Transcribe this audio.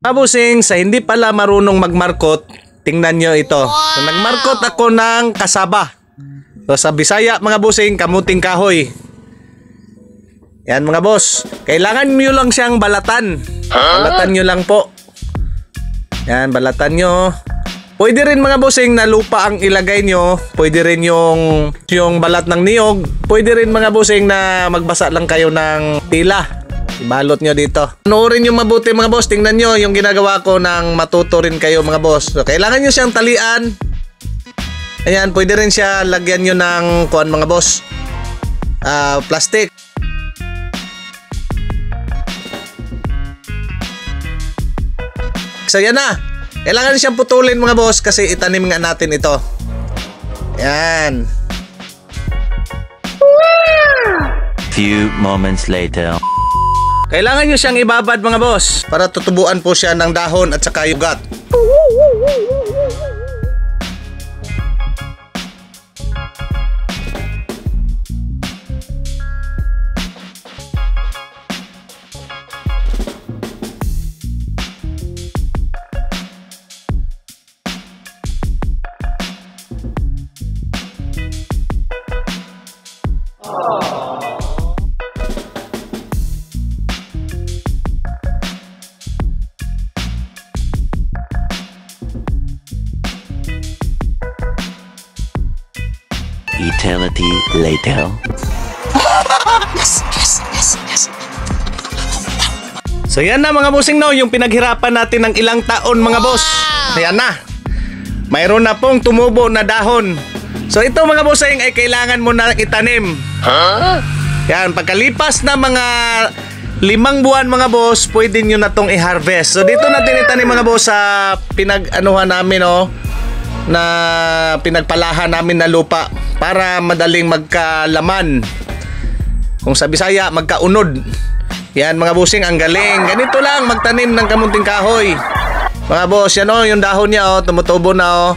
Mga bossing, sa hindi pala marunong magmarkot, tingnan nyo ito. So, nagmarkot ako ng kasaba. So, sa Bisaya mga bossing, kamuting kahoy. Yan mga boss. Kailangan nyo lang siyang balatan. Balatan nyo lang po. Yan, balatan nyo. Pwede rin mga bossing na lupa ang ilagay nyo. Pwede rin yung balat ng niyog. Pwede rin mga bossing na magbasa lang kayo ng tila. Ibalot nyo dito. Panoorin nyo mabuti mga boss. Tingnan nyo yung ginagawa ko nang matuto rin kayo mga boss. So, kailangan nyo siyang talian. Ayan, pwede rin siya lagyan nyo ng kuan mga boss. Plastic. So yan na. Kailangan siyang putulin mga boss kasi itanim nga natin ito. Ayan. Few moments later. Kailangan nyo siyang ibabad mga boss para tutubuan po siya ng dahon at saka ugat. Eternity later. So yan na mga bossing no, yung pinaghirapan natin ng ilang taon mga boss. Ayan na. Mayroon na pong tumubo na dahon. So ito mga bossing ay kailangan mo na itanim. Yan, pagkalipas na mga 5 buwan mga boss, pwede nyo na tong i-harvest. So dito natin itanim mga boss sa pinag-anuhan namin na pinagpalahan namin na lupa para madaling magkalaman. Kung sa Bisaya, magkaunod. Yan mga bossing, ang galing. Ganito lang magtanim ng kamunting kahoy. Mga boss, yan yung dahon niya tumutubo na